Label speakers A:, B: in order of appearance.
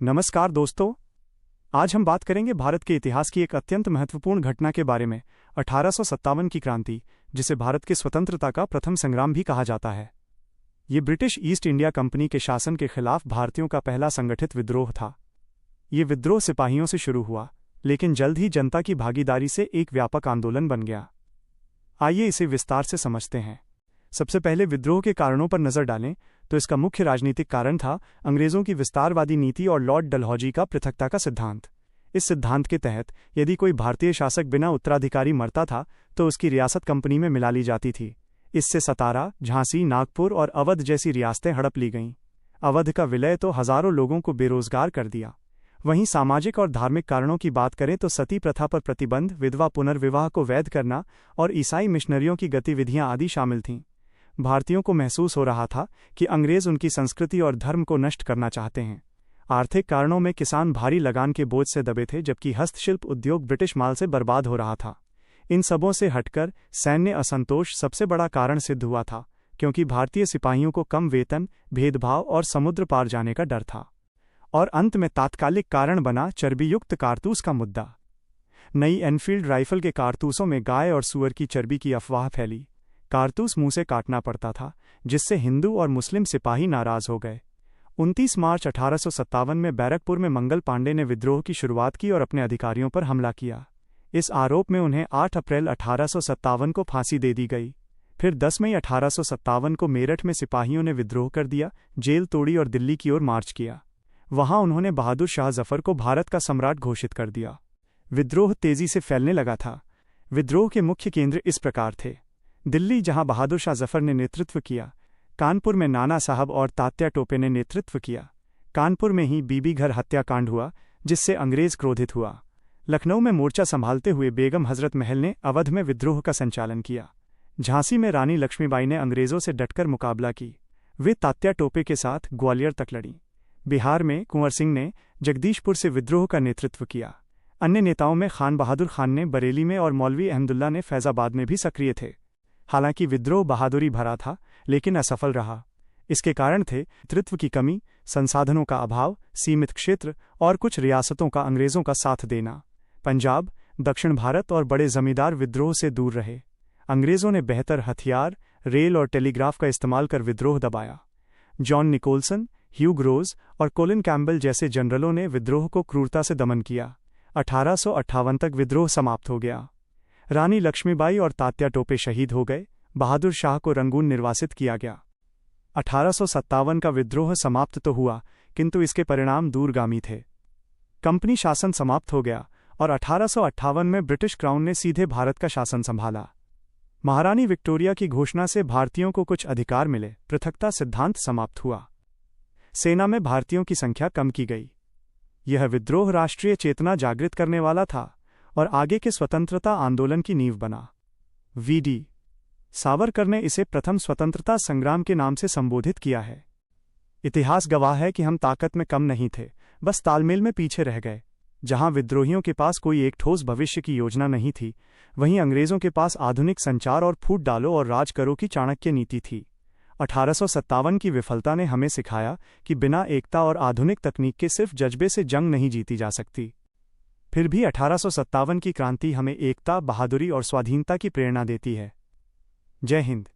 A: नमस्कार दोस्तों, आज हम बात करेंगे भारत के इतिहास की एक अत्यंत महत्वपूर्ण घटना के बारे में, 1857 की क्रांति, जिसे भारत के स्वतंत्रता का प्रथम संग्राम भी कहा जाता है। ये ब्रिटिश ईस्ट इंडिया कंपनी के शासन के खिलाफ भारतीयों का पहला संगठित विद्रोह था। ये विद्रोह सिपाहियों से शुरू हुआ, लेकिन जल्द ही जनता की भागीदारी से एक व्यापक आंदोलन बन गया। आइए इसे विस्तार से समझते हैं। सबसे पहले विद्रोह के कारणों पर नजर डालें तो इसका मुख्य राजनीतिक कारण था अंग्रेजों की विस्तारवादी नीति और लॉर्ड डलहौजी का पृथकता का सिद्धांत। इस सिद्धांत के तहत यदि कोई भारतीय शासक बिना उत्तराधिकारी मरता था तो उसकी रियासत कंपनी में मिला ली जाती थी। इससे सतारा, झांसी, नागपुर और अवध जैसी रियासतें हड़प ली गईं। अवध का विलय तो हजारों लोगों को बेरोजगार कर दिया। वहीं सामाजिक और धार्मिक कारणों की बात करें तो सती प्रथा पर प्रतिबंध, विधवा पुनर्विवाह को वैध करना और ईसाई मिशनरियों की गतिविधियां आदि शामिल थीं। भारतीयों को महसूस हो रहा था कि अंग्रेज उनकी संस्कृति और धर्म को नष्ट करना चाहते हैं। आर्थिक कारणों में किसान भारी लगान के बोझ से दबे थे, जबकि हस्तशिल्प उद्योग ब्रिटिश माल से बर्बाद हो रहा था। इन सबों से हटकर सैन्य असंतोष सबसे बड़ा कारण सिद्ध हुआ था, क्योंकि भारतीय सिपाहियों को कम वेतन, भेदभाव और समुद्र पार जाने का डर था। और अंत में तात्कालिक कारण बना चर्बीयुक्त कारतूस का मुद्दा। नई एनफील्ड राइफल के कारतूसों में गाय और सूअर की चर्बी की अफवाह फैली। कारतूस मुंह से काटना पड़ता था, जिससे हिंदू और मुस्लिम सिपाही नाराज हो गए। 29 मार्च 1857 में बैरकपुर में मंगल पांडे ने विद्रोह की शुरुआत की और अपने अधिकारियों पर हमला किया। इस आरोप में उन्हें 8 अप्रैल 1857 को फांसी दे दी गई। फिर 10 मई 1857 को मेरठ में सिपाहियों ने विद्रोह कर दिया, जेल तोड़ी और दिल्ली की ओर मार्च किया। वहां उन्होंने बहादुर शाह जफर को भारत का सम्राट घोषित कर दिया। विद्रोह तेजी से फैलने लगा था। विद्रोह के मुख्य केंद्र इस प्रकार थे: दिल्ली, जहां बहादुर शाह जफर ने नेतृत्व किया। कानपुर में नाना साहब और तात्या टोपे ने नेतृत्व किया। कानपुर में ही बीबी घर हत्याकांड हुआ, जिससे अंग्रेज क्रोधित हुआ। लखनऊ में मोर्चा संभालते हुए बेगम हजरत महल ने अवध में विद्रोह का संचालन किया। झांसी में रानी लक्ष्मीबाई ने अंग्रेजों से डटकर मुकाबला की। वे तात्या टोपे के साथ ग्वालियर तक लड़ीं। बिहार में कुंवर सिंह ने जगदीशपुर से विद्रोह का नेतृत्व किया। अन्य नेताओं में खान बहादुर खान ने बरेली में और मौलवी अहमदुल्ला ने फैजाबाद में भी सक्रिय थे। हालांकि विद्रोह बहादुरी भरा था, लेकिन असफल रहा। इसके कारण थे नेतृत्व की कमी, संसाधनों का अभाव, सीमित क्षेत्र और कुछ रियासतों का अंग्रेजों का साथ देना। पंजाब, दक्षिण भारत और बड़े जमींदार विद्रोह से दूर रहे। अंग्रेजों ने बेहतर हथियार, रेल और टेलीग्राफ का इस्तेमाल कर विद्रोह दबाया। जॉन निकोलसन, ह्यू ग्रोज और कोलिन कैम्बल जैसे जनरलों ने विद्रोह को क्रूरता से दमन किया। 1858 तक विद्रोह समाप्त हो गया। रानी लक्ष्मीबाई और तात्या टोपे शहीद हो गए। बहादुर शाह को रंगून निर्वासित किया गया। 1857 का विद्रोह समाप्त तो हुआ, किंतु इसके परिणाम दूरगामी थे। कंपनी शासन समाप्त हो गया और 1858 में ब्रिटिश क्राउन ने सीधे भारत का शासन संभाला। महारानी विक्टोरिया की घोषणा से भारतीयों को कुछ अधिकार मिले। पृथकता सिद्धांत समाप्त हुआ। सेना में भारतीयों की संख्या कम की गई। यह विद्रोह राष्ट्रीय चेतना जागृत करने वाला था और आगे के स्वतंत्रता आंदोलन की नींव बना। वीडी सावरकर ने इसे प्रथम स्वतंत्रता संग्राम के नाम से संबोधित किया है। इतिहास गवाह है कि हम ताकत में कम नहीं थे, बस तालमेल में पीछे रह गए। जहां विद्रोहियों के पास कोई एक ठोस भविष्य की योजना नहीं थी, वहीं अंग्रेजों के पास आधुनिक संचार और फूट डालो और राज करो की चाणक्य नीति थी। 1857 की विफलता ने हमें सिखाया कि बिना एकता और आधुनिक तकनीक के सिर्फ जज्बे से जंग नहीं जीती जा सकती। फिर भी 1857 की क्रांति हमें एकता, बहादुरी और स्वाधीनता की प्रेरणा देती है। जय हिंद।